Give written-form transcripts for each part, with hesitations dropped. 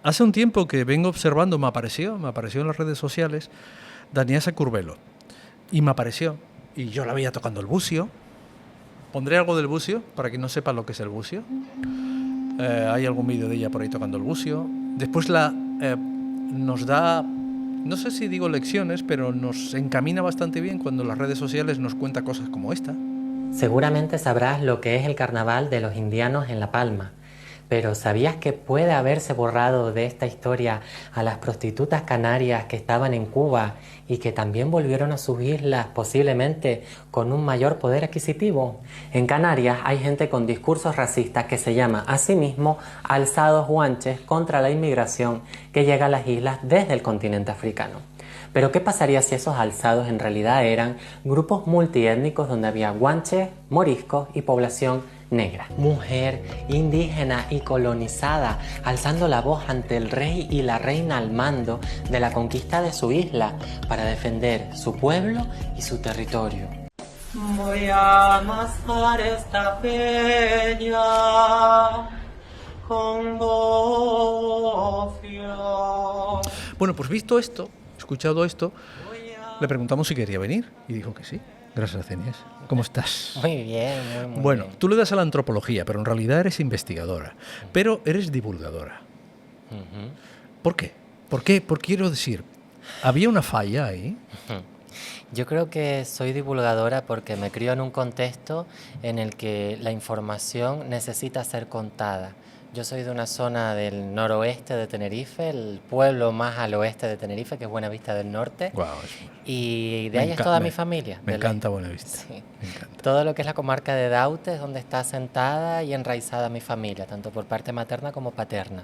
Hace un tiempo que vengo observando, me apareció en las redes sociales Daniela Curvelo. Y me apareció. Y yo la veía tocando el bucio. Pondré algo del bucio para que no sepa lo que es el bucio. Hay algún vídeo de ella por ahí tocando el bucio. Después nos da, no sé si digo lecciones, pero nos encamina bastante bien cuando en las redes sociales nos cuenta cosas como esta. Seguramente sabrás lo que es el carnaval de los indianos en La Palma, pero ¿sabías que puede haberse borrado de esta historia a las prostitutas canarias que estaban en Cuba y que también volvieron a sus islas posiblemente con un mayor poder adquisitivo? En Canarias hay gente con discursos racistas que se llama a sí mismo alzados guanches contra la inmigración que llega a las islas desde el continente africano. Pero ¿qué pasaría si esos alzados en realidad eran grupos multiétnicos donde había guanches, moriscos y población negra? Mujer, indígena y colonizada, alzando la voz ante el rey y la reina al mando de la conquista de su isla para defender su pueblo y su territorio. Voy a amasar esta peña con gofio. Bueno, pues visto esto, escuchado esto, le preguntamos si quería venir y dijo que sí. Gracias, Cenies. ¿Cómo estás? Muy bien, muy bueno, bien. Tú le das a la antropología, pero en realidad eres investigadora, pero eres divulgadora. ¿Por qué? ¿Por qué? Porque quiero decir, ¿había una falla ahí? Yo creo que soy divulgadora porque me crío en un contexto en el que la información necesita ser contada. Yo soy de una zona del noroeste de Tenerife, el pueblo más al oeste de Tenerife, que es Buenavista del Norte. Wow, y de ahí es toda mi familia. Me encanta Buenavista. Sí. Me encanta. Todo lo que es la comarca de Daute es donde está asentada y enraizada mi familia, tanto por parte materna como paterna.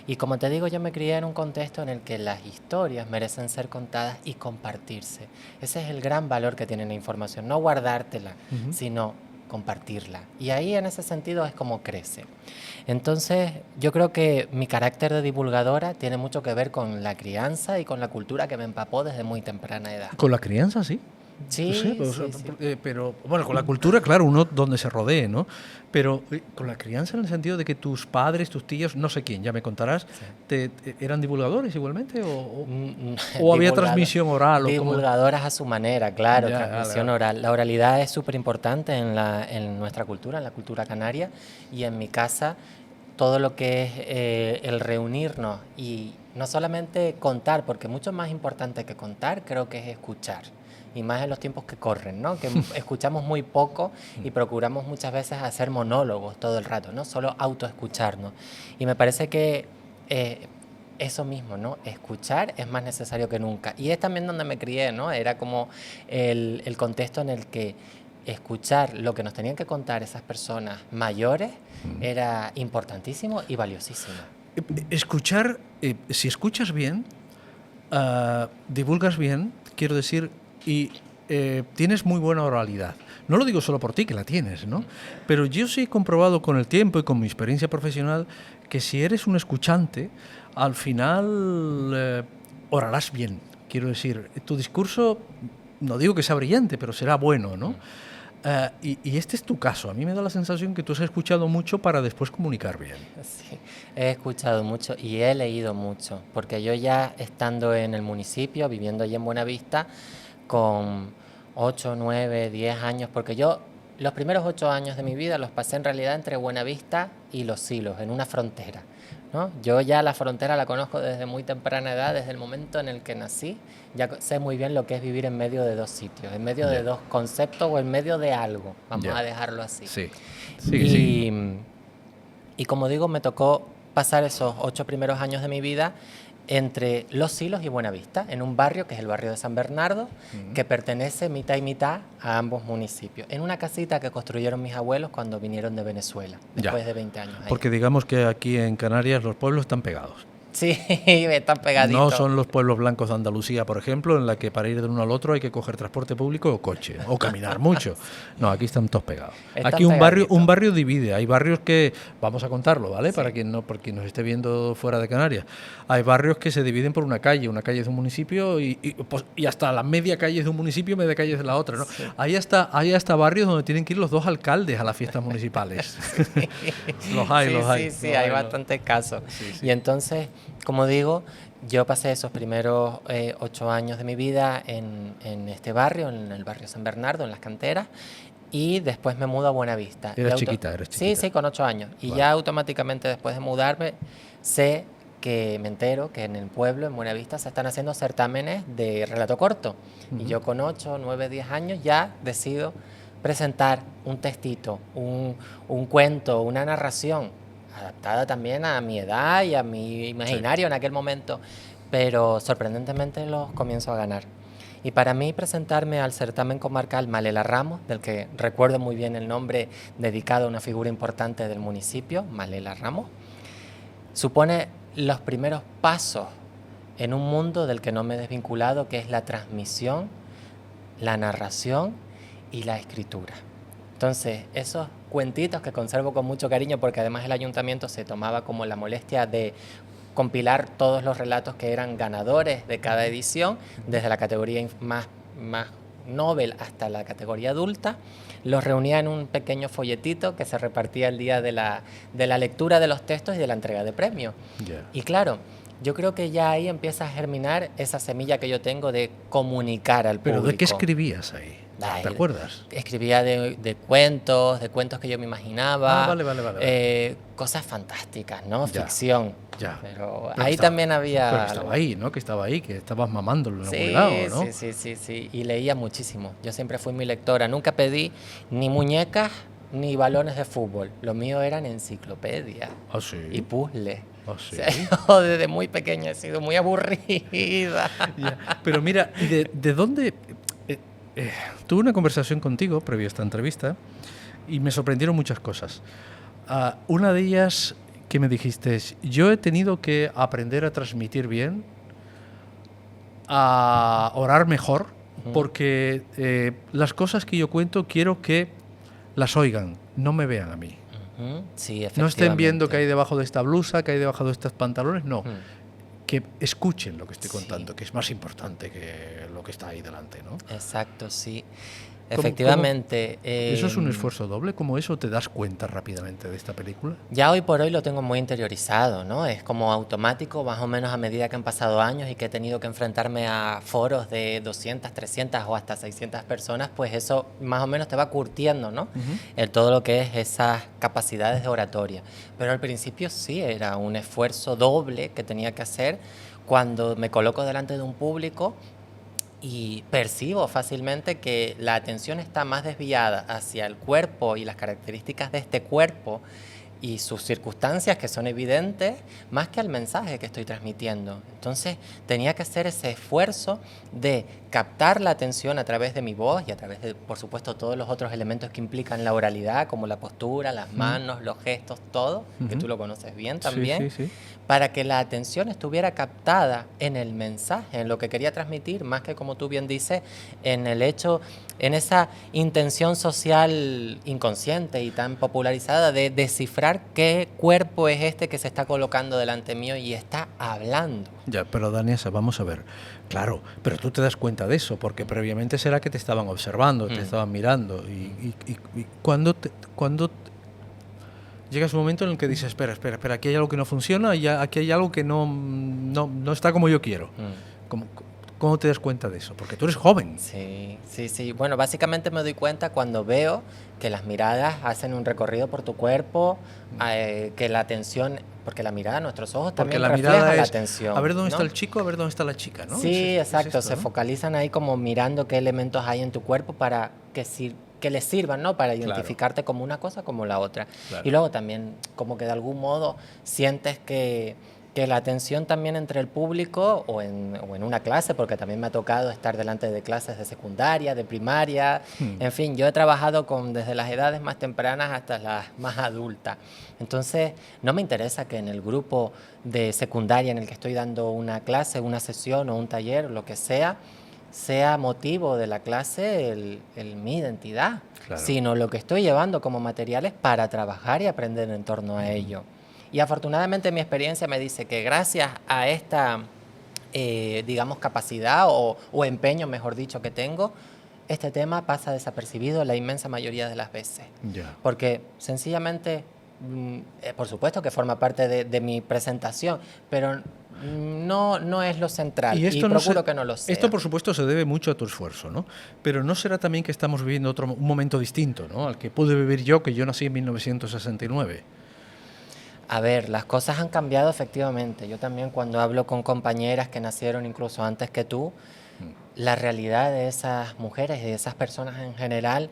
Y como te digo, yo me crié en un contexto en el que las historias merecen ser contadas y compartirse. Ese es el gran valor que tiene la información, no guardártela, sino compartirla. Y ahí en ese sentido es como crece. Entonces yo creo que mi carácter de divulgadora tiene mucho que ver con la crianza y con la cultura que me empapó desde muy temprana edad. ¿Con la crianza, sí? Sí, sí, sí. Pero bueno, con la cultura, claro, uno donde se rodee, ¿no? Pero con la crianza en el sentido de que tus padres, tus tíos, no sé quién, ya me contarás, ¿eran divulgadores igualmente o había transmisión oral? Divulgadoras a su manera, claro, transmisión oral. La oralidad es súper importante en nuestra cultura, en la cultura canaria, y en mi casa todo lo que es el reunirnos y no solamente contar, porque mucho más importante que contar creo que es escuchar. Y más en los tiempos que corren, ¿no? Que escuchamos muy poco y procuramos muchas veces hacer monólogos todo el rato, ¿no? Solo autoescucharnos. Y me parece que eso mismo, ¿no? Escuchar es más necesario que nunca. Y es también donde me crié, ¿no? Era como el contexto en el que escuchar lo que nos tenían que contar esas personas mayores era importantísimo y valiosísimo. Escuchar, si escuchas bien, divulgas bien, quiero decir, y tienes muy buena oralidad. No lo digo solo por ti, que la tienes, ¿no? Pero yo sí he comprobado con el tiempo y con mi experiencia profesional que si eres un escuchante, al final orarás bien. Quiero decir, tu discurso, no digo que sea brillante, pero será bueno, ¿no? Y este es tu caso. A mí me da la sensación que tú has escuchado mucho para después comunicar bien. Sí, he escuchado mucho y he leído mucho, porque yo ya estando en el municipio, viviendo allí en Buenavista, con 8, 9, 10 años, porque yo los primeros 8 años de mi vida los pasé en realidad entre Buenavista y Los Silos, en una frontera, ¿no? Yo ya la frontera la conozco desde muy temprana edad, desde el momento en el que nací, ya sé muy bien lo que es vivir en medio de dos sitios, en medio de dos conceptos o en medio de algo, vamos a dejarlo así. Sí. Y como digo, me tocó pasar esos 8 primeros años de mi vida entre Los Silos y Buenavista, en un barrio que es el barrio de San Bernardo, que pertenece mitad y mitad a ambos municipios, en una casita que construyeron mis abuelos cuando vinieron de Venezuela, después de 20 años. Porque digamos que aquí en Canarias los pueblos están pegados. Sí, están pegaditos. No son los pueblos blancos de Andalucía, por ejemplo, en la que para ir de uno al otro hay que coger transporte público o coche, o caminar mucho. No, aquí están todos pegados. Están aquí un barrio divide. Hay barrios que, vamos a contarlo, ¿vale? Sí. Para quien nos esté viendo fuera de Canarias. Hay barrios que se dividen por una calle es de un municipio y hasta la media calle es de un municipio, media calle es de la otra, ¿no? Sí. Hay hasta barrios donde tienen que ir los dos alcaldes a las fiestas municipales. Sí. los hay. Sí, hay bastantes casos. Sí. Y entonces como digo, yo pasé esos primeros 8 años de mi vida en este barrio, en el barrio San Bernardo, en Las Canteras, y después me mudo a Buenavista. Eras chiquita. Sí, sí, con 8 años. Y ya automáticamente después de mudarme, me entero que en el pueblo, en Buenavista, se están haciendo certámenes de relato corto. Y yo con 8, 9, 10 años ya decido presentar un textito, un cuento, una narración, adaptada también a mi edad y a mi imaginario en aquel momento, pero sorprendentemente los comienzo a ganar. Y para mí presentarme al certamen comarcal Malela Ramos, del que recuerdo muy bien el nombre, dedicado a una figura importante del municipio, Malela Ramos, supone los primeros pasos en un mundo del que no me he desvinculado, que es la transmisión, la narración y la escritura. Entonces, esos cuentitos que conservo con mucho cariño, porque además el ayuntamiento se tomaba como la molestia de compilar todos los relatos que eran ganadores de cada edición, desde la categoría más novel hasta la categoría adulta, los reunía en un pequeño folletito que se repartía el día de la lectura de los textos y de la entrega de premios. Yeah. Y claro, yo creo que ya ahí empieza a germinar esa semilla que yo tengo de comunicar al público. ¿Pero de qué escribías ahí? ¿Te acuerdas? Escribía de cuentos que yo me imaginaba. Vale. Cosas fantásticas, ¿no? Ya. Ficción. Ya. Pero ahí también había... Pero estaba ahí, ¿no? Que estabas mamándolo en algún lado, ¿no? Sí. Y leía muchísimo. Yo siempre fui muy lectora. Nunca pedí ni muñecas ni balones de fútbol. Lo mío eran enciclopedias. ¿Ah, sí? Y puzzles. ¿Ah, sí? O sea, yo desde muy pequeña he sido muy aburrida. Ya. Pero mira, ¿de dónde...? Tuve una conversación contigo previo a esta entrevista y me sorprendieron muchas cosas. Una de ellas que me dijiste, yo he tenido que aprender a transmitir bien, a orar mejor, porque las cosas que yo cuento quiero que las oigan, no me vean a mí. Sí, efectivamente. No estén viendo qué hay debajo de esta blusa, qué hay debajo de estos pantalones, no. Que escuchen lo que estoy contando, que es más importante que lo que está ahí delante, ¿no? Exacto, sí. Efectivamente. ¿Eso es un esfuerzo doble? ¿Cómo eso te das cuenta rápidamente de esta película? Ya hoy por hoy lo tengo muy interiorizado, ¿no? Es como automático, más o menos a medida que han pasado años y que he tenido que enfrentarme a foros de 200, 300 o hasta 600 personas, pues eso más o menos te va curtiendo, ¿no? Todo lo que es esas capacidades de oratoria. Pero al principio sí, era un esfuerzo doble que tenía que hacer cuando me coloco delante de un público y percibo fácilmente que la atención está más desviada hacia el cuerpo y las características de este cuerpo y sus circunstancias que son evidentes, más que al mensaje que estoy transmitiendo. Entonces tenía que hacer ese esfuerzo de captar la atención a través de mi voz y a través de, por supuesto, todos los otros elementos que implican la oralidad, como la postura, las manos, los gestos, todo, que tú lo conoces bien también, sí. Para que la atención estuviera captada en el mensaje, en lo que quería transmitir, más que, como tú bien dices, en el hecho, en esa intención social inconsciente y tan popularizada de descifrar qué cuerpo es este que se está colocando delante mío y está hablando. Ya, pero Daniela, vamos a ver. Claro, pero tú te das cuenta de eso, porque previamente será que te estaban observando, te estaban mirando. Y cuando llegas un momento en el que dices, espera, aquí hay algo que no funciona, y aquí hay algo que no está como yo quiero. ¿Cómo te das cuenta de eso? Porque tú eres joven. Sí. Bueno, básicamente me doy cuenta cuando veo que las miradas hacen un recorrido por tu cuerpo, que la atención, porque la mirada, nuestros ojos también reflejan la atención. A ver dónde está el chico, a ver dónde está la chica, ¿no? Sí, exacto. Es esto, ¿no? Se focalizan ahí como mirando qué elementos hay en tu cuerpo para que les sirvan, ¿no? Para identificarte como una cosa como la otra. Claro. Y luego también como que de algún modo sientes que la atención también entre el público o en una clase, porque también me ha tocado estar delante de clases de secundaria, de primaria, en fin, yo he trabajado desde las edades más tempranas hasta las más adultas. Entonces, no me interesa que en el grupo de secundaria en el que estoy dando una clase, una sesión o un taller, lo que sea motivo de la clase mi identidad, sino lo que estoy llevando como materiales para trabajar y aprender en torno a ello. Y afortunadamente mi experiencia me dice que gracias a esta, digamos, capacidad o empeño, mejor dicho, que tengo, este tema pasa desapercibido la inmensa mayoría de las veces. Yeah. Porque sencillamente, por supuesto que forma parte de mi presentación, pero No es lo central y esto procuro que no lo sea. Esto, por supuesto, se debe mucho a tu esfuerzo, ¿no? Pero ¿no será también que estamos viviendo un momento distinto, ¿no?, al que pude vivir yo, que yo nací en 1969? A ver, las cosas han cambiado efectivamente. Yo también, cuando hablo con compañeras que nacieron incluso antes que tú, la realidad de esas mujeres y de esas personas en general,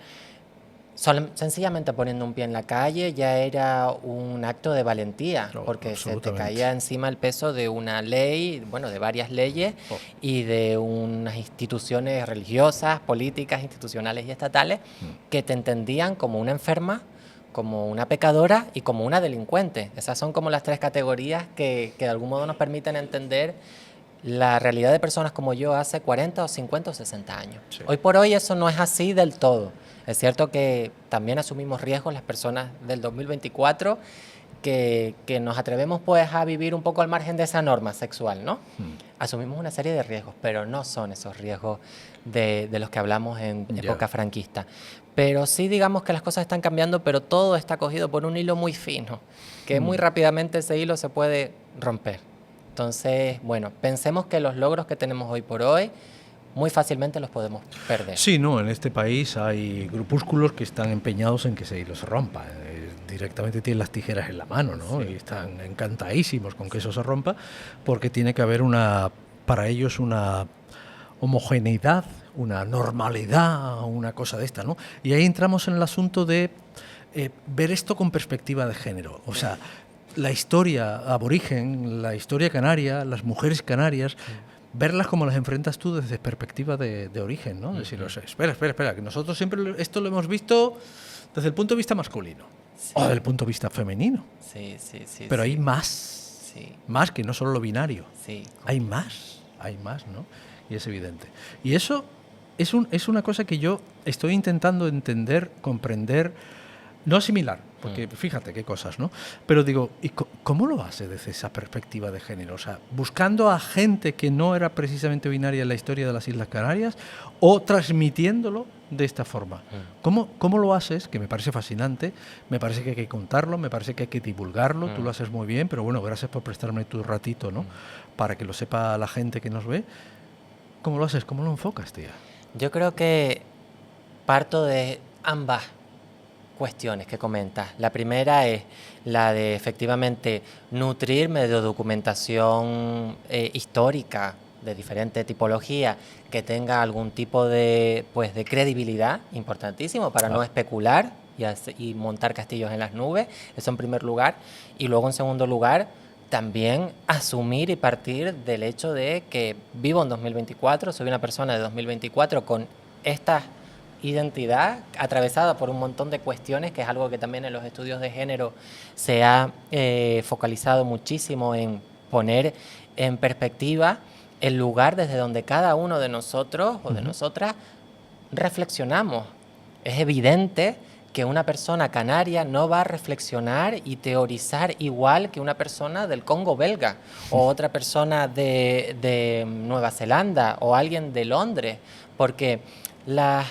sencillamente poniendo un pie en la calle ya era un acto de valentía, porque se te caía encima el peso de una ley, bueno, de varias leyes y de unas instituciones religiosas, políticas, institucionales y estatales que te entendían como una enferma, como una pecadora y como una delincuente. Esas son como las tres categorías que de algún modo nos permiten entender la realidad de personas como yo hace 40 o 50 o 60 años. Sí. Hoy por hoy eso no es así del todo. Es cierto que también asumimos riesgos las personas del 2024 que nos atrevemos pues a vivir un poco al margen de esa norma sexual, ¿no? Asumimos una serie de riesgos, pero no son esos riesgos de los que hablamos en época franquista. Pero sí, digamos que las cosas están cambiando, pero todo está cogido por un hilo muy fino, que muy rápidamente ese hilo se puede romper. Entonces, bueno, pensemos que los logros que tenemos hoy por hoy muy fácilmente los podemos perder. Sí, no, en este país hay grupúsculos que están empeñados en que ese hilo se rompa. Directamente tienen las tijeras en la mano, ¿no? Sí. Y están encantadísimos con que eso se rompa, porque tiene que haber para ellos una homogeneidad, una normalidad, una cosa de esta, ¿no? Y ahí entramos en el asunto de ver esto con perspectiva de género. O sea, la historia aborigen, la historia canaria, las mujeres canarias, verlas como las enfrentas tú desde perspectiva de origen, ¿no? Decir, o sea, espera, que nosotros siempre esto lo hemos visto desde el punto de vista masculino o desde el punto de vista femenino. Sí. Pero hay más, más que no solo lo binario. Sí. Hay más, ¿no? Y es evidente. Y eso es una cosa que yo estoy intentando entender, comprender, no asimilar, porque fíjate qué cosas, ¿no? Pero digo, ¿y cómo lo hace desde esa perspectiva de género? O sea, buscando a gente que no era precisamente binaria en la historia de las Islas Canarias o transmitiéndolo de esta forma. ¿Cómo lo haces? Que me parece fascinante, me parece que hay que contarlo, me parece que hay que divulgarlo, tú lo haces muy bien, pero bueno, gracias por prestarme tu ratito, ¿no? Para que lo sepa la gente que nos ve. ¿Cómo lo haces? ¿Cómo lo enfocas, tía? Yo creo que parto de ambas cuestiones que comentas. La primera es la de efectivamente nutrirme de documentación histórica de diferente tipología que tenga algún tipo de credibilidad, importantísimo para no especular y montar castillos en las nubes, eso en primer lugar. Y luego en segundo lugar, también asumir y partir del hecho de que vivo en 2024, soy una persona de 2024 con esta identidad atravesada por un montón de cuestiones, que es algo que también en los estudios de género se ha focalizado muchísimo en poner en perspectiva el lugar desde donde cada uno de nosotros o de nosotras reflexionamos. Es evidente que una persona canaria no va a reflexionar y teorizar igual que una persona del Congo belga o otra persona de Nueva Zelanda o alguien de Londres, porque las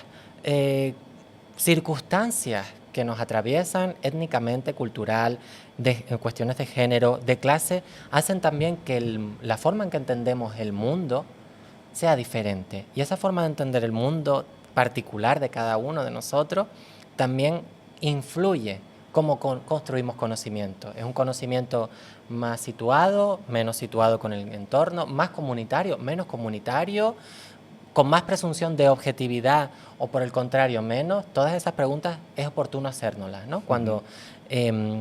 circunstancias que nos atraviesan étnicamente, cultural, en cuestiones de género, de clase, hacen también que la forma en que entendemos el mundo sea diferente. Y esa forma de entender el mundo particular de cada uno de nosotros también influye cómo construimos conocimiento. Es un conocimiento más situado, menos situado con el entorno, más comunitario, menos comunitario, con más presunción de objetividad o por el contrario menos. Todas esas preguntas es oportuno hacérnoslas, ¿no? Cuando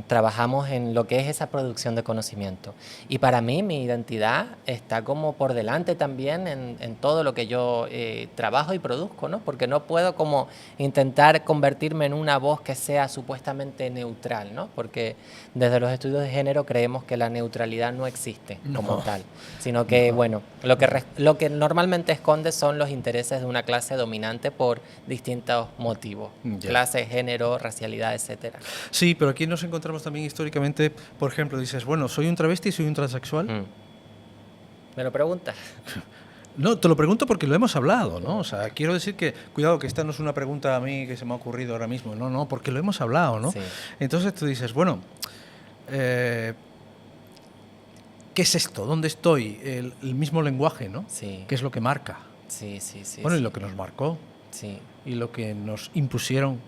trabajamos en lo que es esa producción de conocimiento. Y para mí mi identidad está como por delante también en todo lo que yo trabajo y produzco, ¿no? Porque no puedo como intentar convertirme en una voz que sea supuestamente neutral, ¿no? Porque desde los estudios de género creemos que la neutralidad no existe como tal, sino que, bueno, lo que normalmente esconde son los intereses de una clase dominante por distintos motivos, clase, género, racialidad, etcétera. Sí, pero aquí nos encontramos también históricamente, por ejemplo, dices, bueno, soy un travesti, soy un transexual. ¿Me lo preguntas? No, te lo pregunto porque lo hemos hablado, ¿no? O sea, quiero decir que, cuidado, que esta no es una pregunta a mí que se me ha ocurrido ahora mismo, no, porque lo hemos hablado, ¿no? Sí. Entonces tú dices, bueno, ¿qué ¿qué es esto? ¿Dónde estoy? El mismo lenguaje, ¿no? Sí. ¿Qué es lo que marca? Sí, sí, sí. Bueno, sí. y lo que nos marcó. Sí. Y lo que nos impusieron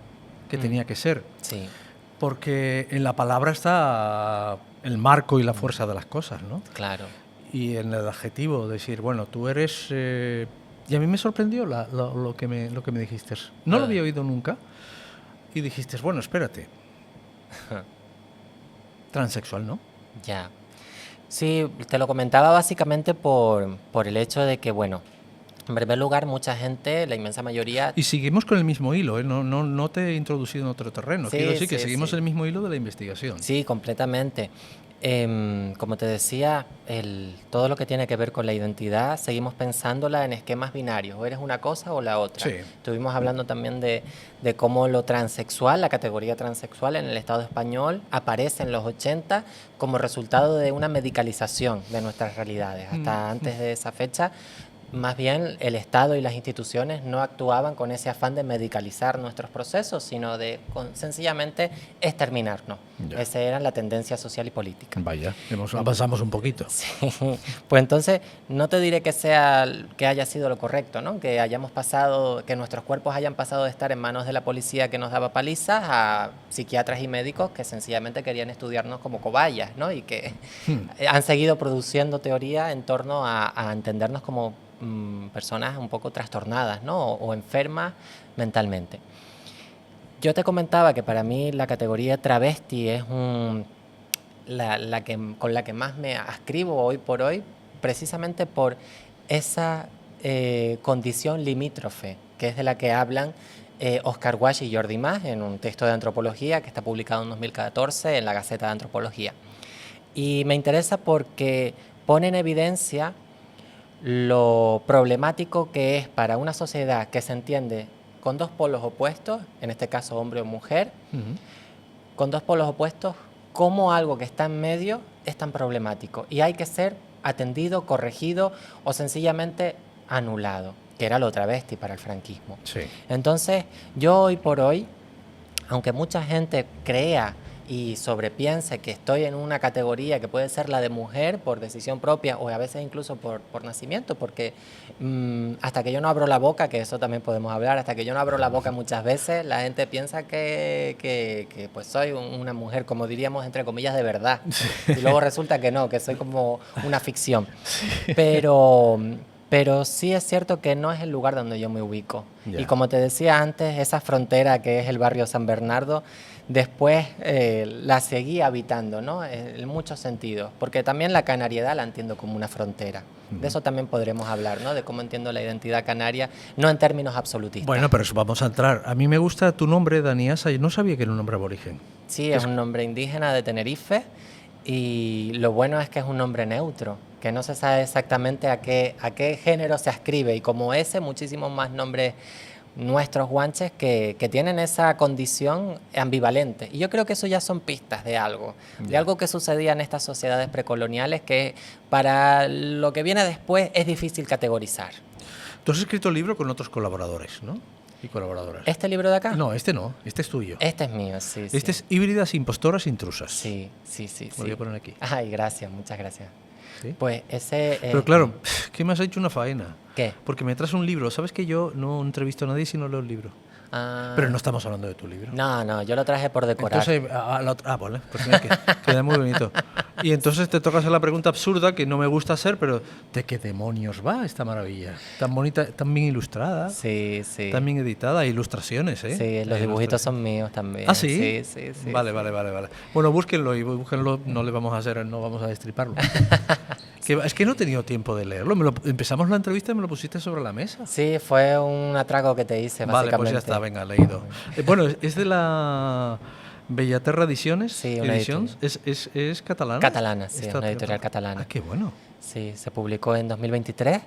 que tenía que ser. Sí. Porque en la palabra está el marco y la fuerza de las cosas, ¿no? Claro. Y en el adjetivo, decir, bueno, tú eres... y a mí me sorprendió lo que me dijiste. No lo había oído nunca. Y dijiste, bueno, espérate. Transexual, ¿no? Ya. Sí, te lo comentaba básicamente por el hecho de que, bueno, en primer lugar, mucha gente, la inmensa mayoría... Y seguimos con el mismo hilo, ¿eh? No te he introducido en otro terreno. Sí, Quiero decir que sí, seguimos sí. el mismo hilo de la investigación. Sí, completamente. Como te decía, todo lo que tiene que ver con la identidad, seguimos pensándola en esquemas binarios, o eres una cosa o la otra. Sí. Estuvimos hablando también de cómo lo transexual, la categoría transexual en el Estado español, aparece en los 80 como resultado de una medicalización de nuestras realidades. Hasta antes de esa fecha, más bien el Estado y las instituciones no actuaban con ese afán de medicalizar nuestros procesos, sino de sencillamente exterminarnos. Ya. Esa era la tendencia social y política. Vaya, avanzamos un poquito. Sí. Pues entonces no te diré que haya sido lo correcto, ¿no? Que hayamos pasado, que nuestros cuerpos hayan pasado de estar en manos de la policía que nos daba palizas a psiquiatras y médicos que sencillamente querían estudiarnos como cobayas, ¿no? Y que han seguido produciendo teoría en torno a entendernos como personas un poco trastornadas, ¿no? O enfermas mentalmente. Yo te comentaba que para mí la categoría travesti es con la que más me ascribo hoy por hoy, precisamente por esa condición limítrofe, que es de la que hablan Oscar Walsh y Jordi Mas en un texto de antropología que está publicado en 2014 en la Gaceta de Antropología. Y me interesa porque pone en evidencia lo problemático que es para una sociedad que se entiende con dos polos opuestos, en este caso hombre o mujer, con dos polos opuestos, cómo algo que está en medio es tan problemático y hay que ser atendido, corregido o sencillamente anulado, que era lo travesti para el franquismo. Sí. Entonces, yo hoy por hoy, aunque mucha gente crea y sobrepiense que estoy en una categoría que puede ser la de mujer por decisión propia o a veces incluso por nacimiento, porque hasta que yo no abro la boca, que eso también podemos hablar, hasta que yo no abro la boca muchas veces, la gente piensa que pues soy una mujer, como diríamos, entre comillas, de verdad. Y luego resulta que no, que soy como una ficción. Pero sí es cierto que no es el lugar donde yo me ubico. Ya. Y como te decía antes, esa frontera que es el barrio San Bernardo, después la seguí habitando, ¿no? En muchos sentidos, porque también la canariedad la entiendo como una frontera. De eso también podremos hablar, ¿no? De cómo entiendo la identidad canaria, no en términos absolutistas. Bueno, pero eso vamos a entrar. A mí me gusta tu nombre, Dani Asa. Yo no sabía que era un nombre aborigen. Sí, es un nombre indígena de Tenerife y lo bueno es que es un nombre neutro, que no se sabe exactamente a qué género se ascribe y como ese, muchísimos más nombres nuestros guanches que tienen esa condición ambivalente. Y yo creo que eso ya son pistas de algo que sucedía en estas sociedades precoloniales que para lo que viene después es difícil categorizar. Tú has escrito el libro con otros colaboradores, ¿no? Y colaboradoras. ¿Este libro de acá? No, este es tuyo. Este es mío, sí. Este es Híbridas, Impostoras, Intrusas. Sí. Lo voy a poner aquí. Ay, gracias, muchas gracias. ¿Sí? Pues ese... Pero claro, ¿qué me has hecho una faena? ¿Qué? Porque me traes un libro. ¿Sabes que yo no entrevisto a nadie si no leo el libro? Pero no estamos hablando de tu libro. No, yo lo traje por decorar. Entonces, vale, pues mira, queda muy bonito. Y entonces te toca hacer la pregunta absurda que no me gusta hacer, pero ¿de qué demonios va esta maravilla? Tan bonita, tan bien ilustrada. Sí. Tan bien editada, ilustraciones, ¿eh? Sí, los dibujitos son míos también. ¿Ah, sí? Sí. Vale. Bueno, búsquenlo, no le vamos a hacer, no vamos a destriparlo. Es que no he tenido tiempo de leerlo. Empezamos la entrevista y me lo pusiste sobre la mesa. Sí, fue un atraco que te hice, básicamente. Vale, pues ya está, venga, leído. Bueno, es de la Bellaterra Ediciones. Sí, una Edicions. ¿Es catalana? Catalana, sí, es una editorial catalana. Ah, qué bueno. Sí, se publicó en 2023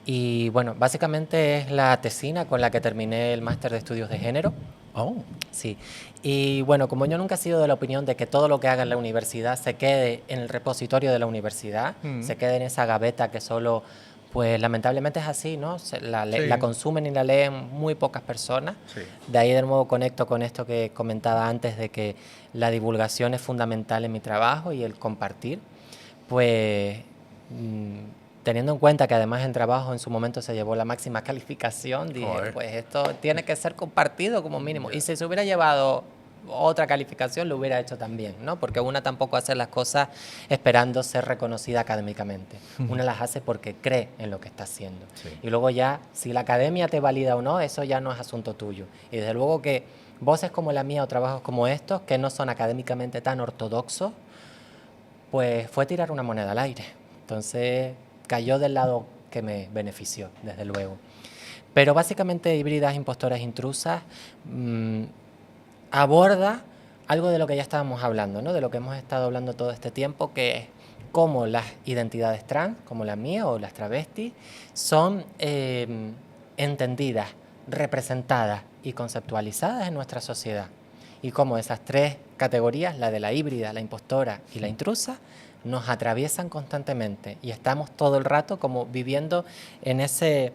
y bueno, básicamente es la tesina con la que terminé el máster de estudios de género. Oh. Sí, y bueno, como yo nunca he sido de la opinión de que todo lo que haga en la universidad se quede en el repositorio de la universidad, se quede en esa gaveta que solo, pues lamentablemente es así, ¿no? La consumen y la leen muy pocas personas. Sí. De ahí de nuevo conecto con esto que comentaba antes de que la divulgación es fundamental en mi trabajo y el compartir. Pues teniendo en cuenta que además en trabajo en su momento se llevó la máxima calificación, dije, pues esto tiene que ser compartido como mínimo. Y si se hubiera llevado otra calificación, lo hubiera hecho también, ¿no? Porque una tampoco hace las cosas esperando ser reconocida académicamente. Una las hace porque cree en lo que está haciendo. Sí. Y luego ya, si la academia te valida o no, eso ya no es asunto tuyo. Y desde luego que voces como la mía o trabajos como estos, que no son académicamente tan ortodoxos, pues fue tirar una moneda al aire. Entonces cayó del lado que me benefició, desde luego. Pero básicamente Híbridas, Impostoras, Intrusas aborda algo de lo que ya estábamos hablando, ¿no? De lo que hemos estado hablando todo este tiempo, que es cómo las identidades trans, como la mía o las travestis, son entendidas, representadas y conceptualizadas en nuestra sociedad. Y cómo esas tres categorías, la de la híbrida, la impostora y la intrusa, nos atraviesan constantemente y estamos todo el rato como viviendo en ese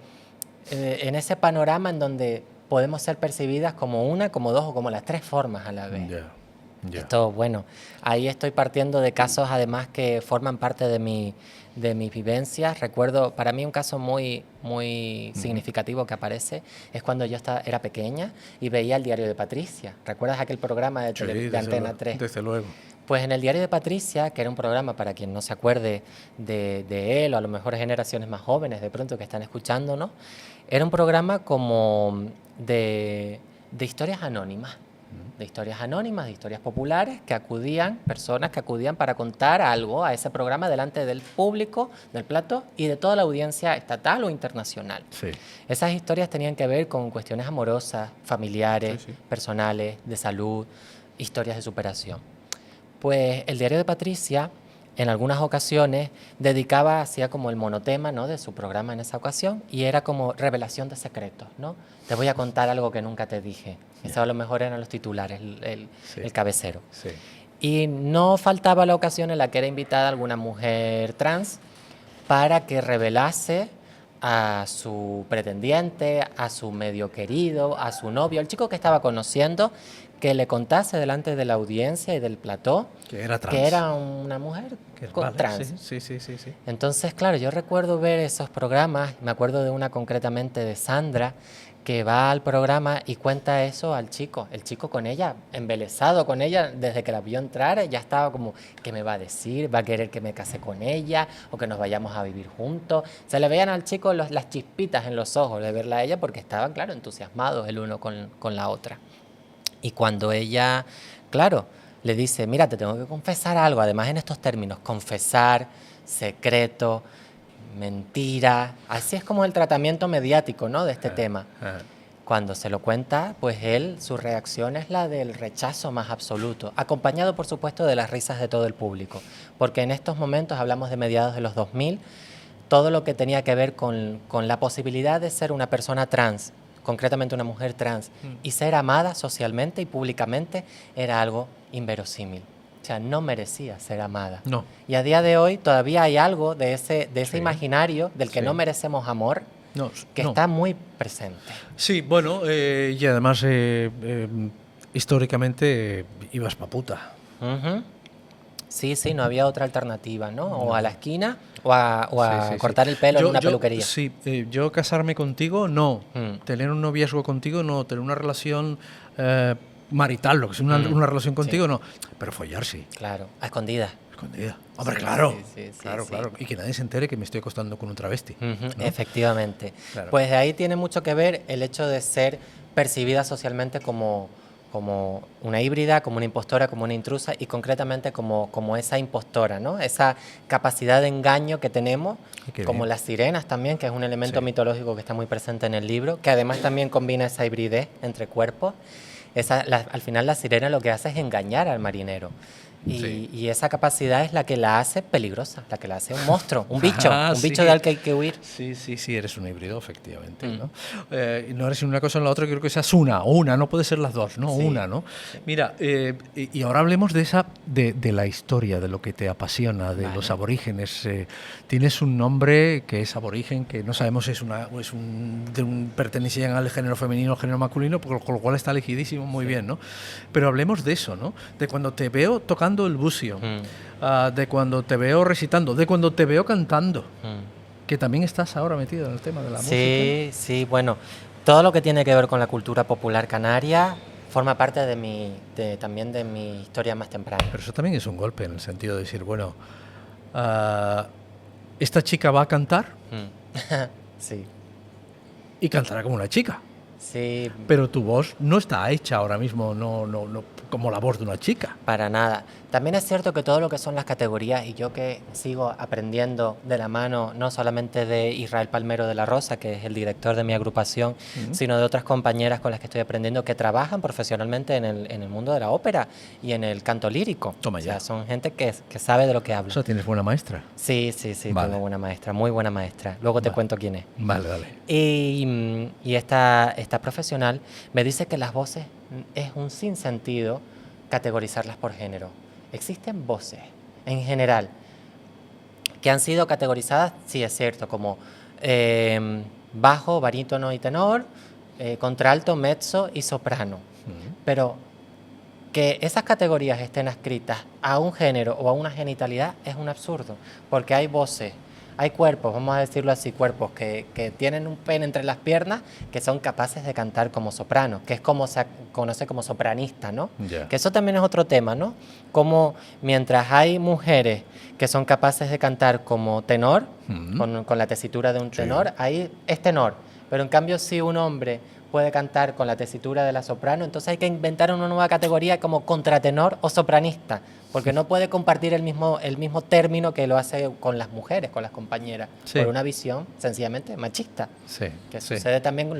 panorama en donde podemos ser percibidas como una, como dos o como las tres formas a la vez. Esto, bueno, ahí estoy partiendo de casos además que forman parte de mis vivencias. Recuerdo, para mí un caso muy significativo que aparece es cuando yo era pequeña y veía el Diario de Patricia. ¿Recuerdas aquel programa de Antena 3? Desde luego. Pues en el Diario de Patricia, que era un programa para quien no se acuerde de él, o a lo mejor generaciones más jóvenes de pronto que están escuchándonos, era un programa como de historias anónimas. De historias anónimas, de historias populares, personas que acudían para contar algo a ese programa delante del público, del plató y de toda la audiencia estatal o internacional. Sí. Esas historias tenían que ver con cuestiones amorosas, familiares, personales, de salud, historias de superación. Pues el Diario de Patricia, en algunas ocasiones, hacía como el monotema, ¿no?, de su programa en esa ocasión, y era como revelación de secretos, ¿no? Te voy a contar algo que nunca te dije. Eso a lo mejor eran los titulares, el cabecero. Sí. Y no faltaba la ocasión en la que era invitada alguna mujer trans para que revelase a su pretendiente, a su medio querido, a su novio, al chico que estaba conociendo, que le contase delante de la audiencia y del plató que era una mujer trans. Sí. Entonces, claro, yo recuerdo ver esos programas, me acuerdo de una concretamente de Sandra, que va al programa y cuenta eso al chico. El chico con ella, embelesado con ella, desde que la vio entrar, ya estaba como, ¿qué me va a decir? ¿Va a querer que me case con ella? ¿O que nos vayamos a vivir juntos? Se le veían al chico las chispitas en los ojos de verla a ella porque estaban, claro, entusiasmados el uno con la otra. Y cuando ella, claro, le dice, mira, te tengo que confesar algo, además en estos términos, confesar, secreto, mentira, así es como el tratamiento mediático, ¿no?, de este tema. Cuando se lo cuenta, pues su reacción es la del rechazo más absoluto, acompañado, por supuesto, de las risas de todo el público, porque en estos momentos, hablamos de mediados de los 2000, todo lo que tenía que ver con la posibilidad de ser una persona trans, concretamente una mujer trans, y ser amada socialmente y públicamente, era algo inverosímil. O sea, no merecía ser amada. No. Y a día de hoy todavía hay algo de ese imaginario del que no merecemos amor, que está muy presente. Sí, bueno, y además históricamente ibas pa' puta. Sí, no había otra alternativa, ¿no? O a la esquina o a cortar el pelo en una peluquería. Sí, yo casarme contigo, no. Tener un noviazgo contigo, no. Tener una relación marital, lo que es una relación contigo, no. Pero follar, sí. Claro, a escondidas. Hombre, claro. Claro. Y que nadie se entere que me estoy acostando con un travesti. ¿No? Efectivamente. Claro. Pues de ahí tiene mucho que ver el hecho de ser percibida socialmente como una híbrida, como una impostora, como una intrusa y concretamente como esa impostora, ¿no? Esa capacidad de engaño que tenemos, como las sirenas también, que es un elemento mitológico que está muy presente en el libro, que además también combina esa hibridez entre cuerpos. Al final la sirena lo que hace es engañar al marinero. Y esa capacidad es la que la hace peligrosa, la que la hace un monstruo, un bicho, del que hay que huir. Sí, eres un híbrido, efectivamente. ¿No? No eres una cosa en la otra, creo que seas una, no puede ser las dos, ¿no? Una, ¿no? Mira, y ahora hablemos de la historia, de lo que te apasiona, de los aborígenes. Tienes un nombre que es aborigen, que no sabemos si pertenecían al género femenino o al género masculino, con lo cual está elegidísimo, muy bien, ¿no? Pero hablemos de eso, ¿no? De cuando te veo tocando tocando el bucio, de cuando te veo recitando, de cuando te veo cantando, que también estás ahora metido en el tema de la música. Sí, sí, bueno, todo lo que tiene que ver con la cultura popular canaria forma parte también de mi historia más temprana. Pero eso también es un golpe, en el sentido de decir, bueno, esta chica va a cantar Sí, y cantará como una chica. sí, Pero tu voz no está hecha ahora mismo no como la voz de una chica. para nada. También es cierto que todo lo que son las categorías, y yo que sigo aprendiendo de la mano, no solamente de Israel Palmero de la Rosa, que es el director de mi agrupación, sino de otras compañeras con las que estoy aprendiendo que trabajan profesionalmente en el mundo de la ópera y en el canto lírico. Toma O sea, ya. son gente que sabe de lo que O habla. sea, tienes buena maestra. Sí, Vale. tengo buena maestra, muy buena maestra. Luego te cuento quién es. Vale. Y esta profesional me dice que las voces es un sinsentido categorizarlas por género. Existen voces en general que han sido categorizadas, sí es cierto, como bajo, barítono y tenor, contralto, mezzo y soprano. Pero que esas categorías estén adscritas a un género o a una genitalidad es un absurdo, porque hay voces, hay cuerpos, vamos a decirlo así, cuerpos que tienen un pene entre las piernas que son capaces de cantar como soprano, que es como se conoce como sopranista, ¿no? Ya. Que eso también es otro tema, ¿no? Como mientras hay mujeres que son capaces de cantar como tenor, con la tesitura de un tenor, ahí es tenor, pero en cambio si un hombre puede cantar con la tesitura de la soprano, entonces hay que inventar una nueva categoría como contratenor o sopranista, porque no puede compartir el mismo término que lo hace con las mujeres, con las compañeras, Sí. por una visión sencillamente machista. Sí. Que sí. sucede también,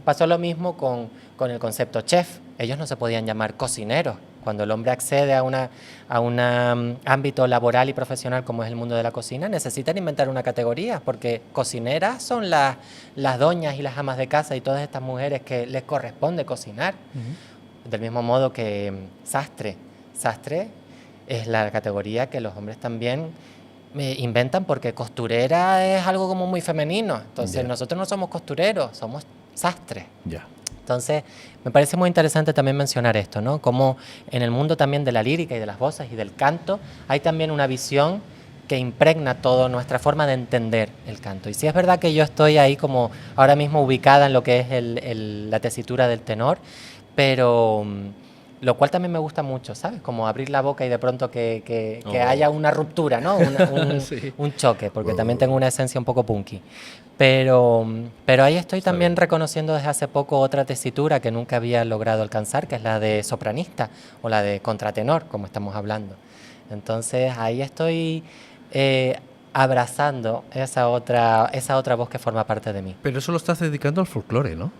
pasó lo mismo con el concepto chef. Ellos no se podían llamar cocineros. Cuando el hombre accede a un ámbito laboral y profesional como es el mundo de la cocina, necesitan inventar una categoría, porque cocineras son las doñas y las amas de casa y todas estas mujeres que les corresponde cocinar. Del mismo modo que sastre. Sastre es la categoría que los hombres también inventan, porque costurera es algo como muy femenino. Entonces nosotros no somos costureros, somos sastres. Ya. Entonces, me parece muy interesante también mencionar esto, ¿no? Como en el mundo también de la lírica y de las voces y del canto, hay también una visión que impregna toda nuestra forma de entender el canto. Y sí es verdad que yo estoy ahí como ahora mismo ubicada en lo que es la tesitura del tenor, pero lo cual también me gusta mucho, ¿sabes? Como abrir la boca y de pronto que haya una ruptura, ¿no? Sí. Un choque, porque también tengo una esencia un poco punky. Pero ahí estoy también reconociendo desde hace poco otra tesitura que nunca había logrado alcanzar, que es la de sopranista o la de contratenor, como estamos hablando. Entonces ahí estoy abrazando esa otra voz que forma parte de mí. Pero eso lo estás dedicando al folclore, ¿no?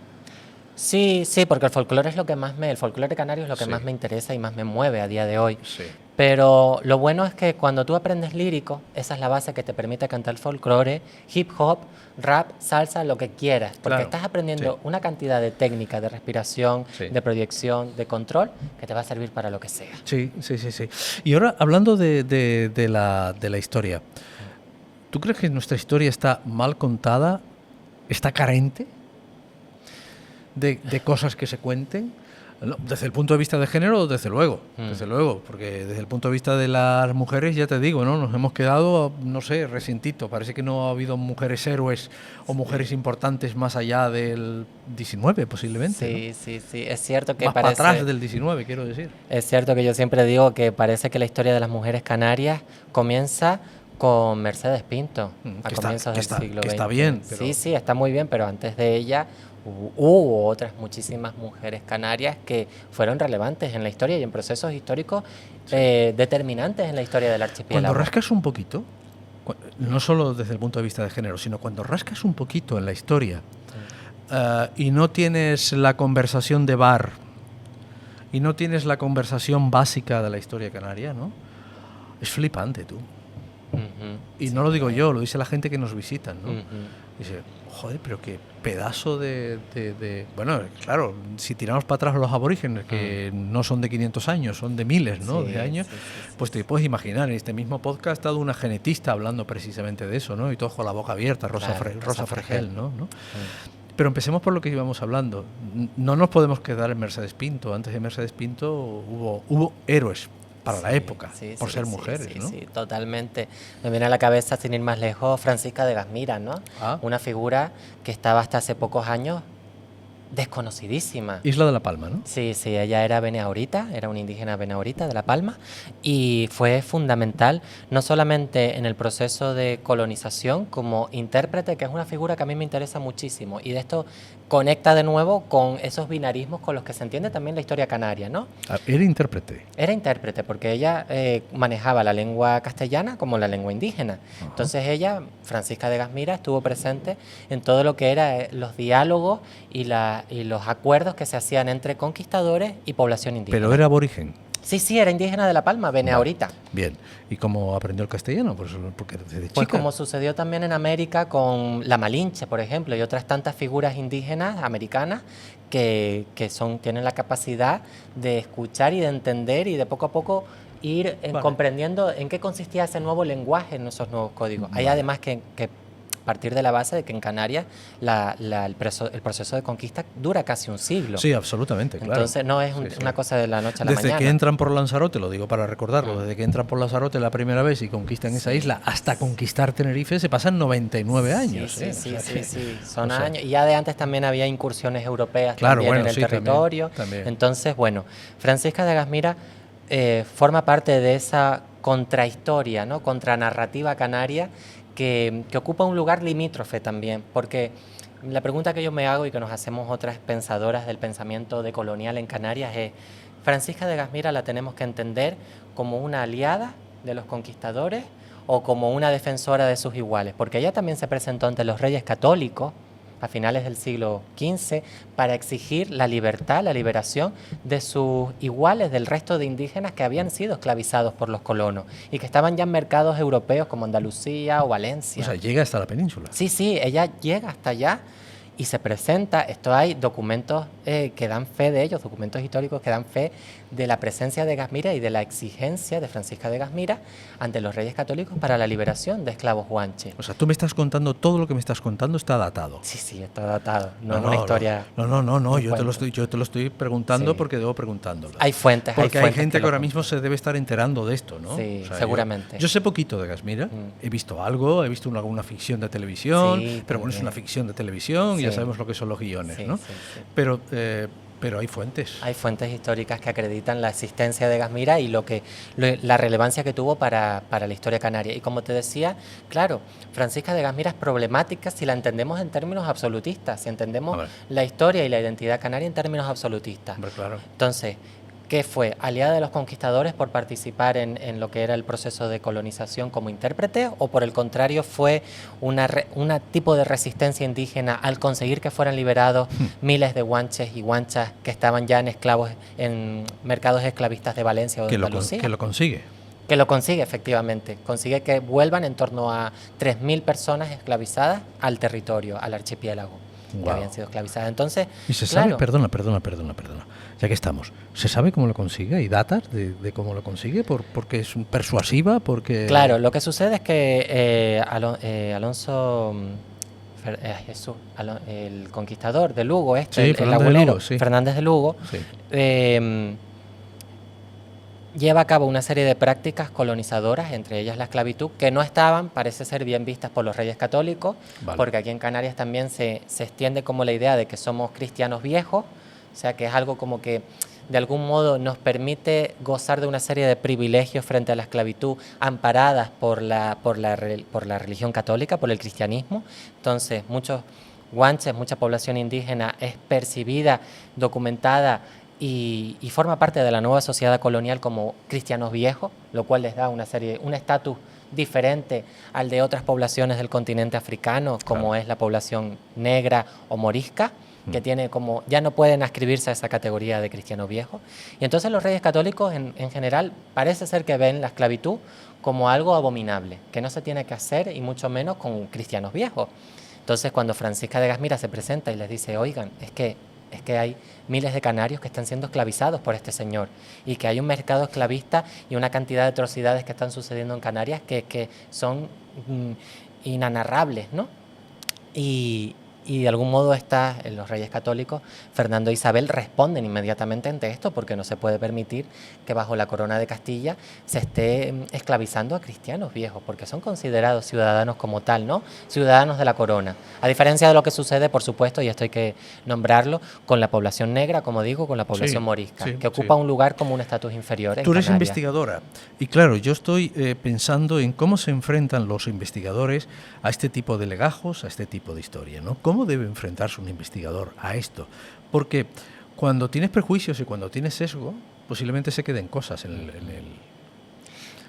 Sí, porque el folclore es el folclore canario es lo que más me interesa y más me mueve a día de hoy. Sí. Pero lo bueno es que cuando tú aprendes lírico, esa es la base que te permite cantar folclore, hip hop, rap, salsa, lo que quieras. Porque Claro, estás aprendiendo una cantidad de técnica, de respiración, de proyección, de control, que te va a servir para lo que sea. Sí. Y ahora, hablando de la historia, ¿tú crees que nuestra historia está mal contada? ¿Está carente de cosas que se cuenten? No, desde el punto de vista de género, desde luego, porque desde el punto de vista de las mujeres, ya te digo, ¿no? Nos hemos quedado, no sé, resentido. Parece que no ha habido mujeres héroes o mujeres importantes más allá del 19, posiblemente. Sí, es cierto que más parece... para atrás del 19, quiero decir. Es cierto que yo siempre digo que parece que la historia de las mujeres canarias comienza con Mercedes Pinto, a comienzos del siglo XX. Que está bien. Pero... Sí, está muy bien, pero antes de ella hubo otras muchísimas mujeres canarias que fueron relevantes en la historia y en procesos históricos determinantes en la historia del archipiélago. Cuando rascas un poquito, no solo desde el punto de vista de género, sino cuando rascas un poquito en la historia y no tienes la conversación de bar y no tienes la conversación básica de la historia canaria, ¿no? Es flipante, tú. Y no lo digo yo, lo dice la gente que nos visita, ¿no? Dice, joder, pero qué pedazo de... Bueno, claro, si tiramos para atrás los aborígenes, que no son de 500 años, son de miles, ¿no? De años, pues te puedes imaginar, en este mismo podcast ha estado una genetista hablando precisamente de eso, ¿no? Y todos con la boca abierta, Rosa Fregel, ¿no? Pero empecemos por lo que íbamos hablando. No nos podemos quedar en Mercedes Pinto. Antes de Mercedes Pinto hubo héroes para la época, por ser sí, mujeres, sí, ¿no? Sí, totalmente. Me viene a la cabeza, sin ir más lejos, Francisca de Gasmira, ¿no? Una figura que estaba hasta hace pocos años desconocidísima. Isla de La Palma, ¿no? Sí, ella era beneaurita, era una indígena beneaurita de La Palma y fue fundamental no solamente en el proceso de colonización como intérprete, que es una figura que a mí me interesa muchísimo y de esto conecta de nuevo con esos binarismos con los que se entiende también la historia canaria, ¿no? Era intérprete. Era intérprete porque ella manejaba la lengua castellana como la lengua indígena. Ajá. Entonces ella, Francisca de Gasmira, estuvo presente en todo lo que era los diálogos y los acuerdos que se hacían entre conquistadores y población indígena. ¿Pero era aborigen? Sí, era indígena de La Palma, beneaurita. Bien. ¿Y cómo aprendió el castellano? Porque desde chica. Pues como sucedió también en América con la Malinche, por ejemplo, y otras tantas figuras indígenas americanas que tienen la capacidad de escuchar y de entender y de poco a poco ir comprendiendo en qué consistía ese nuevo lenguaje en esos nuevos códigos. Hay además que partir de la base de que en Canarias el proceso de conquista dura casi un siglo. Sí, absolutamente, claro. Entonces no es una cosa de la noche a la mañana. Desde que entran por Lanzarote, lo digo para recordarlo, desde que entran por Lanzarote la primera vez y conquistan esa isla hasta conquistar Tenerife se pasan 99 años. Sí, son años. Y ya de antes también había incursiones europeas también en el territorio. También. Entonces, bueno, Francisca de Gasmira forma parte de esa contrahistoria, ¿no? Contranarrativa canaria que ocupa un lugar limítrofe también, porque la pregunta que yo me hago y que nos hacemos otras pensadoras del pensamiento decolonial en Canarias es, ¿Francisca de Gasmira la tenemos que entender como una aliada de los conquistadores o como una defensora de sus iguales? Porque ella también se presentó ante los reyes católicos a finales del siglo XV para exigir la libertad, la liberación de sus iguales, del resto de indígenas que habían sido esclavizados por los colonos y que estaban ya en mercados europeos como Andalucía o Valencia. O sea, llega hasta la península. Sí, ella llega hasta allá y se presenta. Esto hay documentos que dan fe de ellos, documentos históricos que dan fe de la presencia de Gasmira y de la exigencia de Francisca de Gasmira ante los reyes católicos para la liberación de esclavos guanches. O sea, tú me estás contando, todo lo que me estás contando está datado. Sí, está datado. No es una historia. No, yo te lo estoy preguntando porque debo preguntándolo. Hay fuentes. Porque hay gente que ahora mismo se debe estar enterando de esto, ¿no? Sí, o sea, seguramente. Yo sé poquito de Gasmira, he visto algo, he visto alguna ficción de televisión, pero bueno, es una ficción de televisión y ya sabemos lo que son los guiones, ¿no? Pero hay fuentes. Hay fuentes históricas que acreditan la existencia de Gasmira y la relevancia que tuvo para la historia canaria. Y como te decía, claro, Francisca de Gasmira es problemática si la entendemos en términos absolutistas, si entendemos la historia y la identidad canaria en términos absolutistas. Hombre, claro. Entonces, ¿qué fue? ¿Aliada de los conquistadores por participar en lo que era el proceso de colonización como intérprete? ¿O por el contrario fue un tipo de resistencia indígena al conseguir que fueran liberados miles de guanches y guanchas que estaban ya en esclavos en mercados esclavistas de Valencia o de Andalucía? Que lo consigue. Que lo consigue, efectivamente. Consigue que vuelvan en torno a 3.000 personas esclavizadas al territorio, al archipiélago. Que habían sido esclavizadas. Entonces, y se sabe, perdona, ya que estamos, ¿se sabe cómo lo consigue? ¿Hay datas de cómo lo consigue? ¿Porque es persuasiva? Porque claro, lo que sucede es que Alonso el conquistador de Lugo, el lagulero, Fernández de Lugo, lleva a cabo una serie de prácticas colonizadoras, entre ellas la esclavitud, que no estaban, parece ser, bien vistas por los reyes católicos, porque aquí en Canarias también se extiende como la idea de que somos cristianos viejos, o sea que es algo como que de algún modo nos permite gozar de una serie de privilegios frente a la esclavitud amparadas por la religión católica, por el cristianismo. Entonces, muchos guanches, mucha población indígena es percibida, documentada y forma parte de la nueva sociedad colonial como cristianos viejos, lo cual les da un estatus diferente al de otras poblaciones del continente africano, como es la población negra o morisca, que tiene como, ya no pueden ascribirse a esa categoría de cristiano viejo. Y entonces los reyes católicos en general parece ser que ven la esclavitud como algo abominable, que no se tiene que hacer y mucho menos con cristianos viejos. Entonces cuando Francisca de Gasmira se presenta y les dice, oigan, es que hay miles de canarios que están siendo esclavizados por este señor y que hay un mercado esclavista y una cantidad de atrocidades que están sucediendo en Canarias que son inanarrables, ¿no? Y Y de algún modo los reyes católicos, Fernando e Isabel, responden inmediatamente ante esto, porque no se puede permitir que bajo la corona de Castilla se esté esclavizando a cristianos viejos, porque son considerados ciudadanos como tal, ¿no? Ciudadanos de la corona. A diferencia de lo que sucede, por supuesto, y esto hay que nombrarlo, con la población negra, como digo, con la población morisca, que ocupa un lugar como un estatus inferior en Tú eres Canarias. investigadora, y claro, yo estoy pensando en cómo se enfrentan los investigadores a este tipo de legajos, a este tipo de historia, ¿no? ¿Cómo debe enfrentarse un investigador a esto? Porque cuando tienes prejuicios y cuando tienes sesgo, posiblemente se queden cosas